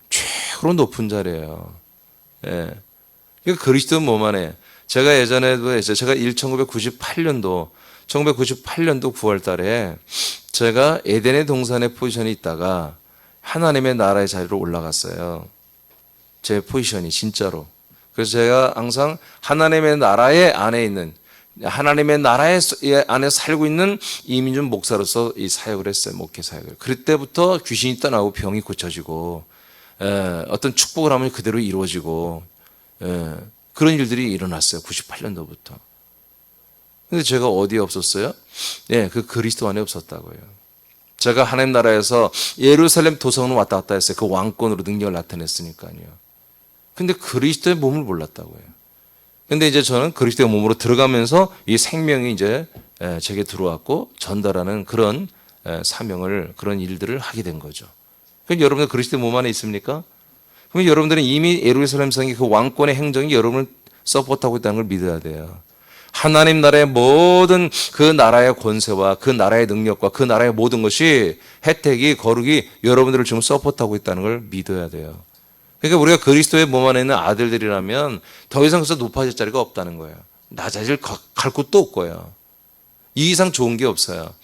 최고로 높은 자리예요. 예. 이거 그리스도 몸 안에. 제가 예전에도 했어요. 제가 1998년도 9월 달에 제가 에덴의 동산의 포지션에 있다가 하나님의 나라의 자리로 올라갔어요. 제 포지션이 진짜로. 그래서 제가 항상 하나님의 나라의 안에 있는 하나님의 나라의 안에 살고 있는 이민준 목사로서 이 사역을 했어요. 목회 사역을. 그때부터 귀신이 떠나고 병이 고쳐지고 어떤 축복을 하면 그대로 이루어지고 그런 일들이 일어났어요. 98년도부터. 근데 제가 어디에 없었어요? 그 그리스도 안에 없었다고요. 제가 하나님 나라에서 예루살렘 도성으로 왔다 갔다 했어요. 그 왕권으로 능력을 나타냈으니까요. 근데 그리스도의 몸을 몰랐다고요. 근데 이제 저는 그리스도의 몸으로 들어가면서 이 생명이 이제 제게 들어왔고 전달하는 그런 사명을, 그런 일들을 하게 된 거죠. 그럼 여러분들 그리스도의 몸 안에 있습니까? 그럼 여러분들은 이미 예루살렘 성의 그 왕권의 행정이 여러분을 서포트하고 있다는 걸 믿어야 돼요. 하나님 나라의 모든 그 나라의 권세와 그 나라의 능력과 그 나라의 모든 것이 혜택이 거룩이 여러분들을 지금 서포트하고 있다는 걸 믿어야 돼요. 그러니까 우리가 그리스도의 몸 안에 있는 아들들이라면 더 이상 그래서 높아질 자리가 없다는 거예요. 낮아질 갈 곳도 없고요. 이 이상 좋은 게 없어요.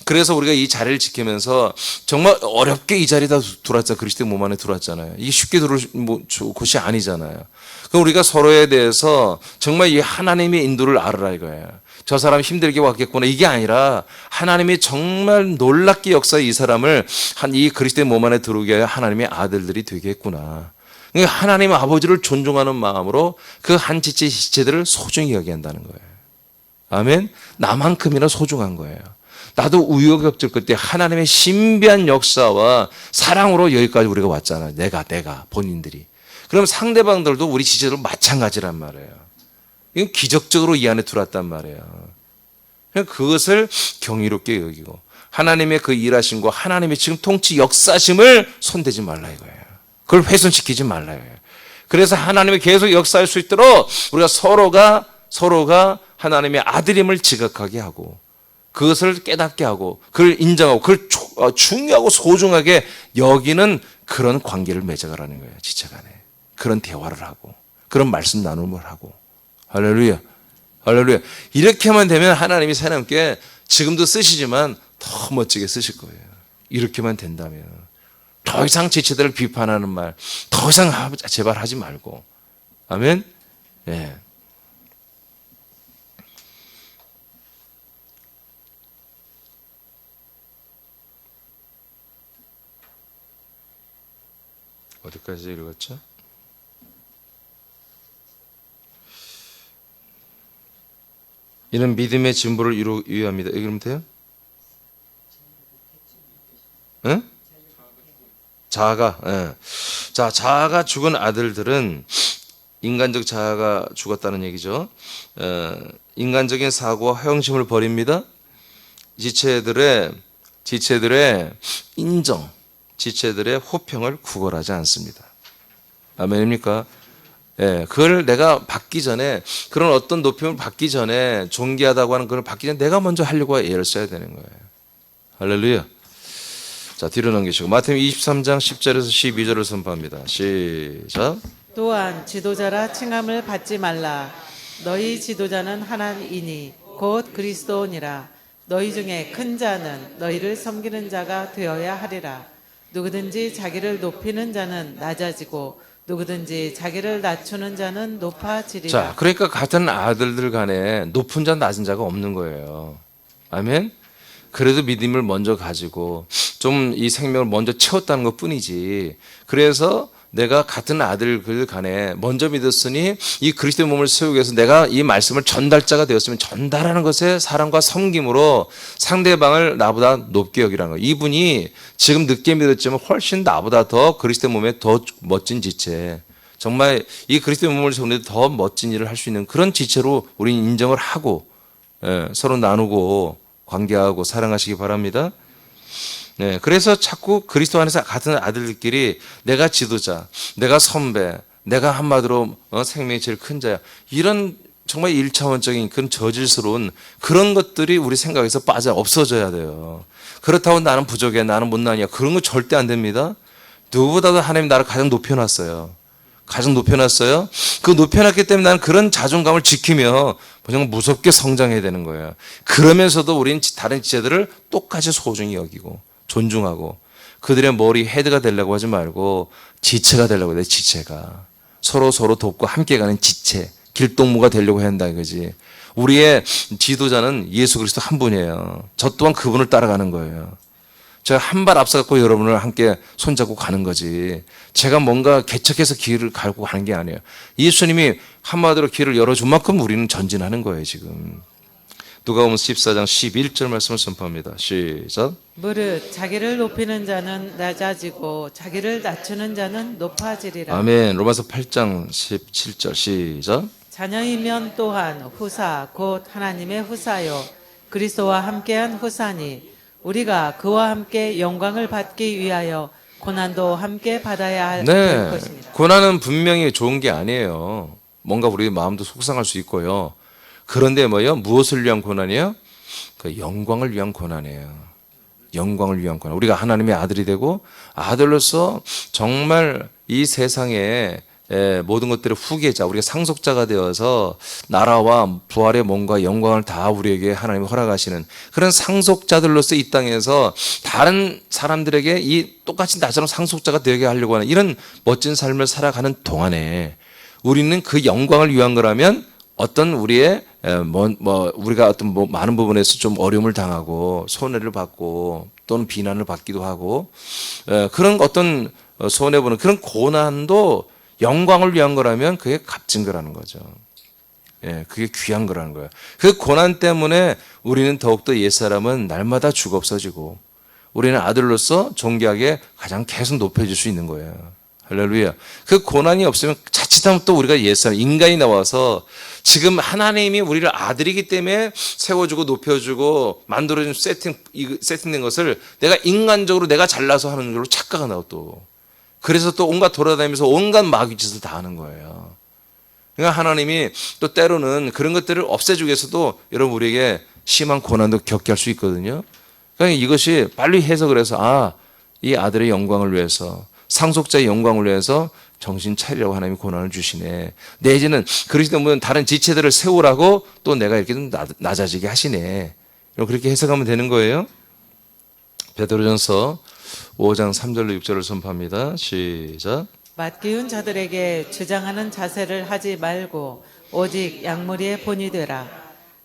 그래서 우리가 이 자리를 지키면서 정말 어렵게 이 자리에 들어왔잖아요. 그리스도의 몸 안에 들어왔잖아요. 이게 쉽게 들어올 곳이 아니잖아요. 그럼 우리가 서로에 대해서 정말 이 하나님의 인도를 알아라 이거예요. 저 사람 힘들게 왔겠구나. 이게 아니라 하나님이 정말 놀랍게 역사해 이 사람을 이 그리스도의 몸 안에 들어오게 하여 하나님의 아들들이 되게 했구나. 그러니까 하나님 아버지를 존중하는 마음으로 그 한 지체들을 소중히 여기한다는 거예요. 아멘. 나만큼이나 소중한 거예요. 나도 우여곡절 끝에 하나님의 신비한 역사와 사랑으로 여기까지 우리가 왔잖아요. 내가 본인들이. 그럼 상대방들도 우리 지체들도 마찬가지란 말이에요. 이건 기적적으로 이 안에 들어왔단 말이에요. 그것을 경이롭게 여기고 하나님의 그 일하심과 하나님의 지금 통치 역사심을 손대지 말라 이거예요. 그걸 훼손시키지 말라 이거예요. 그래서 하나님이 계속 역사할 수 있도록 우리가 서로가 하나님의 아들임을 지각하게 하고 그것을 깨닫게 하고 그걸 인정하고 그걸 중요하고 소중하게 여기는 그런 관계를 맺어가라는 거예요. 지체간에. 그런 대화를 하고 그런 말씀 나눔을 하고. 할렐루야. 할렐루야. 이렇게만 되면 하나님이 사람께 지금도 쓰시지만 더 멋지게 쓰실 거예요. 이렇게만 된다면. 더 이상 지체들을 비판하는 말 더 이상 제발 하지 말고. 아멘. 예. 어디까지 읽었죠? 이는 믿음의 진보를 이루기 위함이다. 읽으면 돼요? 응? 자아가, 예. 자, 자아가 죽은 아들들은 인간적 자아가 죽었다는 얘기죠. 인간적인 사고와 허영심을 버립니다. 지체들의 인정, 지체들의 호평을 구걸하지 않습니다. 아멘입니까? 예, 그걸 내가 받기 전에, 그런 어떤 높임을 받기 전에, 존귀하다고 하는 그걸 받기 전에 내가 먼저 하려고 애를 써야 되는 거예요. 할렐루야. 자, 뒤로 넘기시고 마태복음 23장 10절에서 12절을 선포합니다. 시작. 또한 지도자라 칭함을 받지 말라. 너희 지도자는 하나이니 곧 그리스도니라. 너희 중에 큰 자는 너희를 섬기는 자가 되어야 하리라. 누구든지 자기를 높이는 자는 낮아지고 누구든지 자기를 낮추는 자는 높아지리라. 자, 그러니까 같은 아들들 간에 높은 자 낮은 자가 없는 거예요. 아멘. 그래도 믿음을 먼저 가지고 좀 이 생명을 먼저 채웠다는 것 뿐이지. 그래서 내가 같은 아들들 간에 먼저 믿었으니 이 그리스도의 몸을 세우기 위해서 내가 이 말씀을 전달자가 되었으면 전달하는 것에 사랑과 섬김으로 상대방을 나보다 높게 여기라는 거예요. 이분이 지금 늦게 믿었지만 훨씬 나보다 더 그리스도의 몸에 더 멋진 지체, 정말 이 그리스도의 몸을 세우는데 더 멋진 일을 할 수 있는 그런 지체로 우리는 인정을 하고 서로 나누고 관계하고 사랑하시기 바랍니다. 네, 그래서 자꾸 그리스도 안에서 같은 아들들끼리 내가 지도자, 내가 선배, 내가 한마디로 생명이 제일 큰 자야. 이런 정말 1차원적인 그런 저질스러운 그런 것들이 우리 생각에서 빠져 없어져야 돼요. 그렇다고 나는 부족해, 나는 못나냐. 그런 거 절대 안 됩니다. 누구보다도 하나님 나를 가장 높여놨어요. 가장 높여놨어요. 그 높여놨기 때문에 나는 그런 자존감을 지키며 정말 무섭게 성장해야 되는 거예요. 그러면서도 우리는 다른 지체들을 똑같이 소중히 여기고 존중하고 그들의 머리 헤드가 되려고 하지 말고 지체가 되려고 해. 지체가 서로 돕고 함께 가는 지체, 길동무가 되려고 한다 이거지. 우리의 지도자는 예수 그리스도 한 분이에요. 저 또한 그분을 따라가는 거예요. 제가 한 발 앞서갖고 여러분을 함께 손잡고 가는 거지. 제가 뭔가 개척해서 길을 갈고 가는 게 아니에요. 예수님이 한마디로 길을 열어준 만큼 우리는 전진하는 거예요 지금. 누가복음 14장 11절 말씀을 선포합니다. 시작. 무릇 자기를 높이는 자는 낮아지고 자기를 낮추는 자는 높아지리라. 아멘. 로마서 8장 17절 시작. 자녀이면 또한 후사 곧 하나님의 후사요 그리스도와 함께한 후사니 우리가 그와 함께 영광을 받기 위하여 고난도 함께 받아야 할 네. 것입니다. 고난은 분명히 좋은 게 아니에요. 뭔가 우리 마음도 속상할 수 있고요. 그런데 뭐예요? 무엇을 위한 고난이에요? 그 영광을 위한 고난이에요. 영광을 위한 고난. 우리가 하나님의 아들이 되고 아들로서 정말 이 세상에 모든 것들의 후계자, 우리가 상속자가 되어서 나라와 부활의 몸과 영광을 다 우리에게 하나님이 허락하시는 그런 상속자들로서 이 땅에서 다른 사람들에게 이 똑같이 나처럼 상속자가 되게 하려고 하는 이런 멋진 삶을 살아가는 동안에 우리는 그 영광을 위한 거라면 어떤 우리의 우리가 어떤 많은 부분에서 좀 어려움을 당하고 손해를 받고 또는 비난을 받기도 하고 그런 어떤 손해보는 그런 고난도 영광을 위한 거라면 그게 값진 거라는 거죠. 예, 그게 귀한 거라는 거예요. 그 고난 때문에 우리는 더욱더 옛사람은 날마다 죽어 없어지고 우리는 아들로서 존귀하게 가장 계속 높여질 수 있는 거예요. 할렐루야. 그 고난이 없으면 자칫하면 또 우리가 옛사람, 인간이 나와서 지금 하나님이 우리를 아들이기 때문에 세워주고 높여주고 만들어준 세팅된 것을 내가 인간적으로 내가 잘나서 하는 걸로 착각가 나고 또. 그래서 또 온갖 돌아다니면서 온갖 마귀짓을 다 하는 거예요. 그러니까 하나님이 또 때로는 그런 것들을 없애주기 위해서도 여러분 우리에게 심한 고난도 겪게 할 수 있거든요. 그러니까 이것이 빨리 해석을 해서 이 아들의 영광을 위해서 상속자의 영광을 위해서 정신 차리라고 하나님이 고난을 주시네. 내지는 그리스도 보면 다른 지체들을 세우라고 또 내가 이렇게 좀 낮아지게 하시네. 그렇게 해석하면 되는 거예요. 베드로전서 5장 3절로 6절을 선포합니다. 시작. 맡기운 자들에게 주장하는 자세를 하지 말고 오직 양무리의 본이 되라.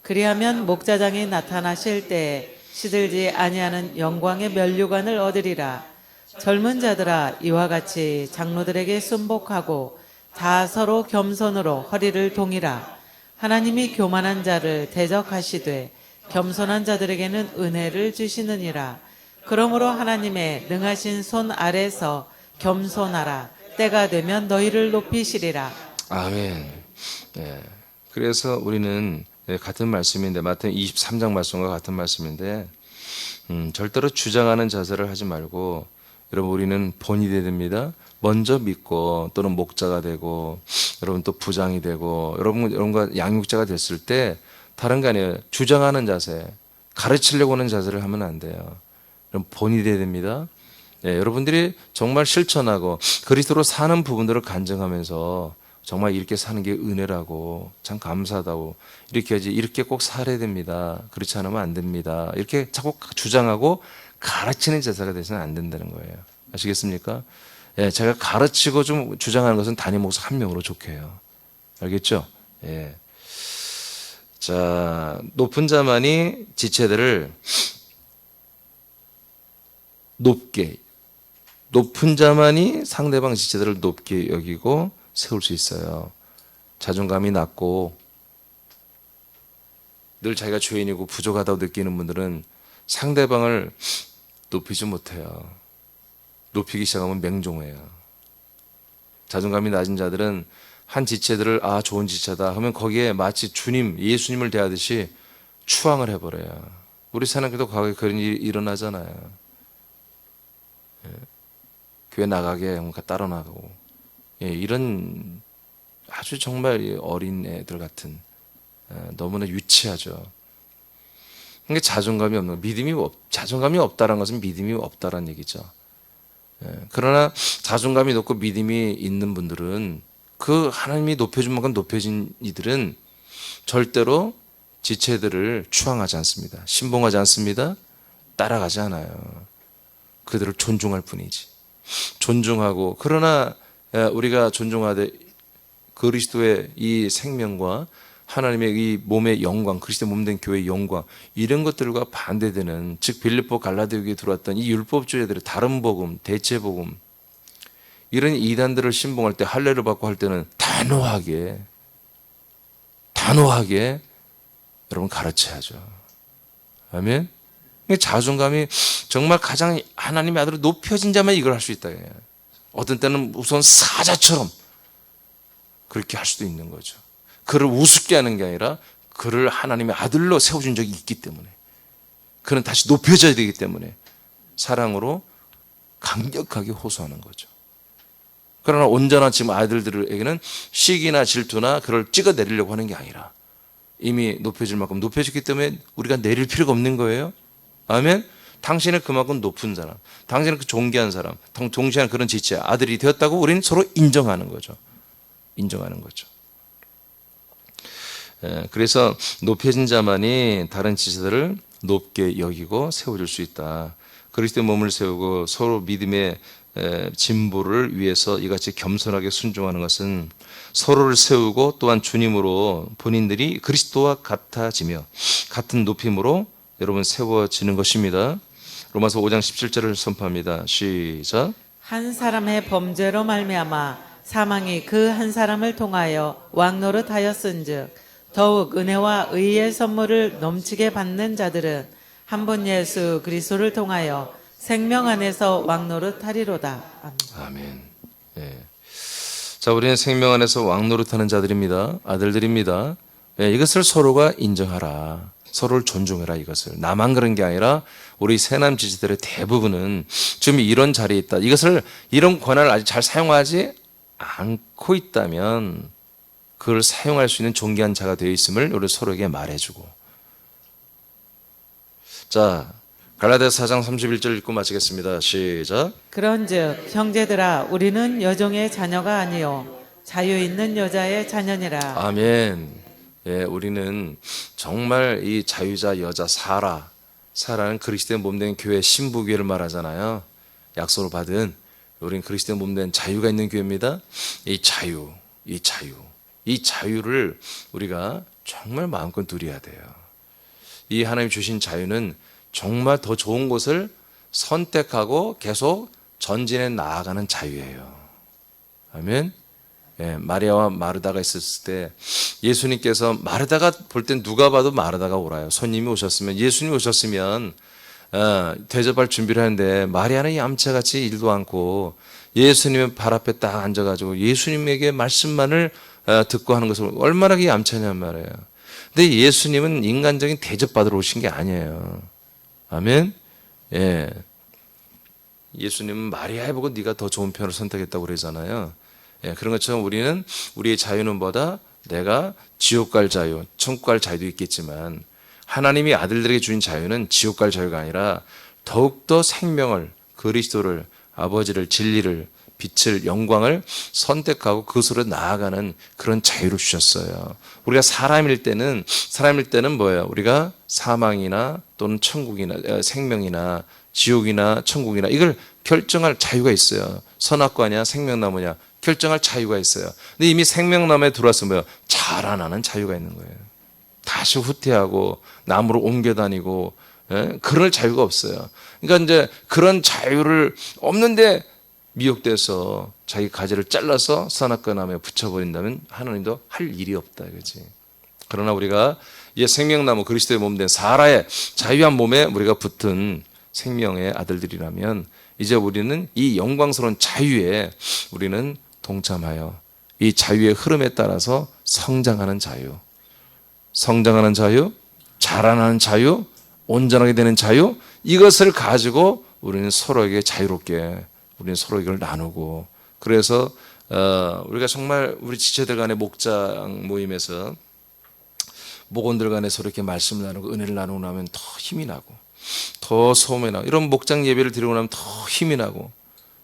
그리하면 목자장이 나타나실 때에 시들지 아니하는 영광의 면류관을 얻으리라. 젊은 자들아 이와 같이 장로들에게 순복하고 다 서로 겸손으로 허리를 동이라. 하나님이 교만한 자를 대적하시되 겸손한 자들에게는 은혜를 주시느니라. 그러므로 하나님의 능하신 손 아래서 겸손하라. 때가 되면 너희를 높이시리라. 아멘. 네. 그래서 우리는 같은 말씀인데 마태복음 23장 말씀과 같은 말씀인데 절대로 주장하는 자세를 하지 말고 여러분 우리는 본이 되야 됩니다. 먼저 믿고 또는 목자가 되고 여러분 또 부장이 되고 여러분과 양육자가 됐을 때 다른 게 아니에요. 주장하는 자세, 가르치려고 하는 자세를 하면 안 돼요. 여러분 본이 되야 됩니다. 네, 여러분들이 정말 실천하고 그리스도로 사는 부분들을 간증하면서 정말 이렇게 사는 게 은혜라고 참 감사하다고 이렇게 하지 이렇게 꼭 살아야 됩니다. 그렇지 않으면 안 됩니다. 이렇게 자꾸 주장하고 가르치는 제사가 돼서는 안 된다는 거예요. 아시겠습니까? 예, 제가 가르치고 좀 주장하는 것은 담임 목사 한 명으로 좋게요. 알겠죠? 예. 자, 높은 자만이 지체들을 높은 자만이 상대방 지체들을 높게 여기고 세울 수 있어요. 자존감이 낮고 늘 자기가 죄인이고 부족하다고 느끼는 분들은 상대방을 높이지 못해요. 높이기 시작하면 맹종해요. 자존감이 낮은 자들은 한 지체들을 좋은 지체다 하면 거기에 마치 주님, 예수님을 대하듯이 추앙을 해버려요. 우리 사람들도 과거에 그런 일이 일어나잖아요. 예. 교회 나가게 뭔가 따라 나가고 이런 아주 정말 어린 애들 같은 너무나 유치하죠. 그러니까 자존감이 없는 자존감이 없다는 것은 믿음이 없다는 얘기죠. 그러나 자존감이 높고 믿음이 있는 분들은 그 하나님이 높여준 만큼 높여진 이들은 절대로 지체들을 추앙하지 않습니다. 신봉하지 않습니다. 따라가지 않아요. 그들을 존중할 뿐이지. 존중하고 그러나 우리가 존중하되 그리스도의 이 생명과 하나님의 이 몸의 영광, 그리스도의 몸된 교회의 영광 이런 것들과 반대되는 즉 빌립보 갈라디아에 들어왔던 이 율법주의들의 다른 복음, 대체 복음 이런 이단들을 신봉할 때 할례를 받고 할 때는 단호하게 여러분 가르쳐야죠. 아멘. 자존감이 정말 가장 하나님의 아들로 높여진 자만 이걸 할 수 있다. 어떤 때는 우선 사자처럼 그렇게 할 수도 있는 거죠. 그를 우습게 하는 게 아니라 그를 하나님의 아들로 세워준 적이 있기 때문에 그는 다시 높여져야 되기 때문에 사랑으로 강력하게 호소하는 거죠. 그러나 온전한 지금 아이들에게는 시기나 질투나 그를 찍어내리려고 하는 게 아니라 이미 높여질 만큼 높여졌기 때문에 우리가 내릴 필요가 없는 거예요. 아멘. 당신은 그만큼 높은 사람, 당신은 그 존귀한 사람, 동시에 그런 지체 아들이 되었다고 우리는 서로 인정하는 거죠. 그래서 높여진 자만이 다른 지체들을 높게 여기고 세워줄 수 있다. 그리스도의 몸을 세우고 서로 믿음의 진보를 위해서 이같이 겸손하게 순종하는 것은 서로를 세우고 또한 주님으로 본인들이 그리스도와 같아지며 같은 높임으로 여러분 세워지는 것입니다. 로마서 5장 17절을 선포합니다. 시작. 한 사람의 범죄로 말미암아 사망이 그 한 사람을 통하여 왕노릇하였은즉 더욱 은혜와 의의 선물을 넘치게 받는 자들은 한 분 예수 그리스도를 통하여 생명 안에서 왕노릇하리로다. 아멘. 예. 자, 우리는 생명 안에서 왕노릇하는 자들입니다. 아들들입니다. 예, 이것을 서로가 인정하라. 서로를 존중해라. 이것을 나만 그런 게 아니라 우리 새남 지지들의 대부분은 지금 이런 자리에 있다. 이런 권한을 아직 잘 사용하지 않고 있다면 그걸 사용할 수 있는 존귀한 자가 되어 있음을 우리 서로에게 말해주고. 자, 갈라디아서 4장 31절 읽고 마치겠습니다. 시작. 그런즉 형제들아 우리는 여종의 자녀가 아니요 자유 있는 여자의 자녀니라. 아멘. 예, 우리는 정말 이 자유자 여자 사라는 그리스도의 몸된 교회 신부교회를 말하잖아요. 약속을 받은 우리는 그리스도의 몸된 자유가 있는 교회입니다. 이 자유를 우리가 정말 마음껏 누려야 돼요. 이 하나님 주신 자유는 정말 더 좋은 곳을 선택하고 계속 전진해 나아가는 자유예요. 아멘. 예, 마리아와 마르다가 있었을 때 예수님께서 마르다가 볼 땐 누가 봐도 마르다가 오라요. 손님이 오셨으면 예수님이 오셨으면 대접할 준비를 하는데 마리아는 얌체같이 일도 않고 예수님의 발 앞에 딱 앉아가지고 예수님에게 말씀만을 듣고 하는 것을 얼마나 얌체냔 말이에요. 근데 예수님은 인간적인 대접받으러 오신 게 아니에요. 아멘. 예. 예수님은 마리아에 보고 네가 더 좋은 편을 선택했다고 그러잖아요. 예, 그런 것처럼 우리는 우리의 자유는 뭐다? 내가 지옥 갈 자유, 천국 갈 자유도 있겠지만 하나님이 아들들에게 주신 자유는 지옥 갈 자유가 아니라 더욱더 생명을, 그리스도를, 아버지를, 진리를 빛을 영광을 선택하고 그것으로 나아가는 그런 자유를 주셨어요. 우리가 사람일 때는 뭐예요? 우리가 사망이나 또는 천국이나 생명이나 지옥이나 천국이나 이걸 결정할 자유가 있어요. 선악과냐 생명나무냐 결정할 자유가 있어요. 근데 이미 생명나무에 들어와서 뭐예요? 자라나는 자유가 있는 거예요. 다시 후퇴하고 나무로 옮겨 다니고 그럴 자유가 없어요. 그러니까 이제 그런 자유를 없는데 미혹돼서 자기 가지를 잘라서 선악과 나무에 붙여버린다면 하나님도 할 일이 없다 이거지. 그러나 우리가 이 생명나무 그리스도의 몸 된 사라의 자유한 몸에 우리가 붙은 생명의 아들들이라면 이제 우리는 이 영광스러운 자유에 우리는 동참하여 이 자유의 흐름에 따라서 성장하는 자유, 자라나는 자유, 온전하게 되는 자유, 이것을 가지고 우리는 서로에게 자유롭게 우리는 서로에게 나누고, 그래서 우리가 정말 우리 지체들 간의 목장 모임에서 목원들 간에 서로 이렇게 말씀을 나누고 은혜를 나누고 나면 더 힘이 나고 더 소원이 나고, 이런 목장 예배를 드리고 나면 더 힘이 나고,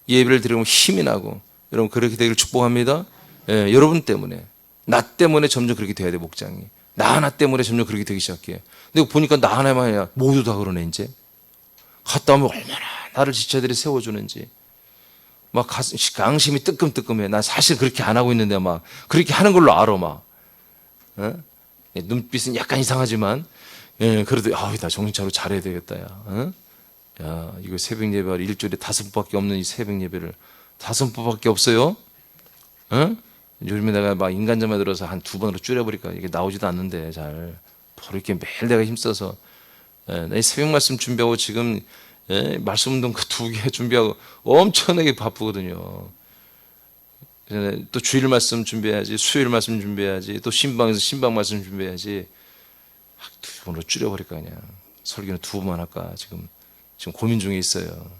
예배를 드리면 힘이 나고, 여러분 그렇게 되기를 축복합니다. 예, 여러분 때문에, 나 때문에 점점 그렇게 돼야 돼. 목장이 나 하나 때문에 점점 그렇게 되기 시작해. 근데 보니까 나 하나만 아니라 모두 다 그러네. 이제 갔다 오면 얼마나 나를 지체들이 세워주는지 막 강심이 뜨끔뜨끔해. 나 사실 그렇게 안 하고 있는데 막 그렇게 하는 걸로 알아. 막 눈빛은 약간 이상하지만 그래도 나 정신 차리고 잘해야 되겠다. 야 이거 새벽 예배를 일주일에 5번밖에 없는 이 새벽 예배를 5번밖에 없어요. 요즘에 내가 막 인간점에 들어서 한 2번으로 줄여버릴까. 이게 나오지도 않는데 잘 이렇게 매일 내가 힘써서 내 새벽 말씀 준비하고 지금 말씀 운동 그 2개 준비하고 엄청나게 바쁘거든요. 또 주일 말씀 준비해야지, 수요일 말씀 준비해야지, 또 신방에서 신방 말씀 준비해야지. 2번으로 줄여버릴까 그냥. 설교는 2번만 할까 지금 고민 중에 있어요.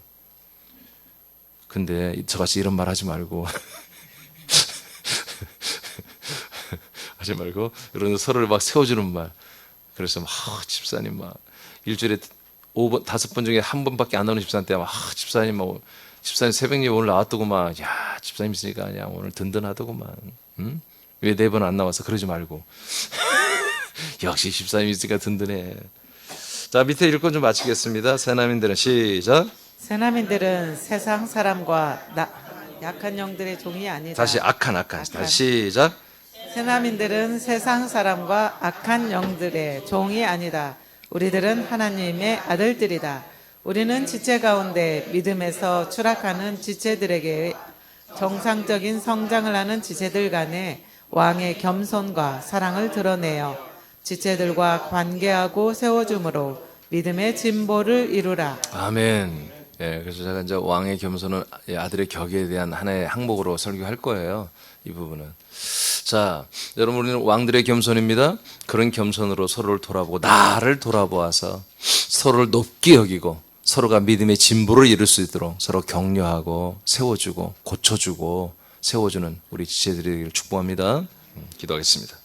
근데 저같이 이런 말 하지 말고 이런 서로를 막 세워주는 말. 그래서 막 집사님 막 일주일에 5번 5번 중에 1번밖에 안 나오는 집사한테 막 집사님 새벽 예배 오늘 나왔더구만. 야 집사님 있으니까 그냥 오늘 든든하더구만. 왜 4번 안 나와서 그러지 말고. 역시 집사님 있으니까 든든해. 자, 밑에 읽고 좀 마치겠습니다. 새남인들은 시작. 새남인들은 세상 사람과 약한 영들의 종이 아니다. 다시 악한. 다시 시작. 새남인들은 세상 사람과 악한 영들의 종이 아니다. 우리들은 하나님의 아들들이다. 우리는 지체 가운데 믿음에서 추락하는 지체들에게 정상적인 성장을 하는 지체들 간에 왕의 겸손과 사랑을 드러내어 지체들과 관계하고 세워줌으로 믿음의 진보를 이루라. 아멘. 그래서 제가 이제 왕의 겸손은 아들의 격에 대한 하나의 항목으로 설교할 거예요. 이 부분은. 자, 여러분 우리는 왕들의 겸손입니다. 그런 겸손으로 서로를 돌아보고 나를 돌아보아서 서로를 높게 여기고 서로가 믿음의 진보를 이룰 수 있도록 서로 격려하고 세워주고 고쳐주고 세워주는 우리 지체들에게 축복합니다. 기도하겠습니다.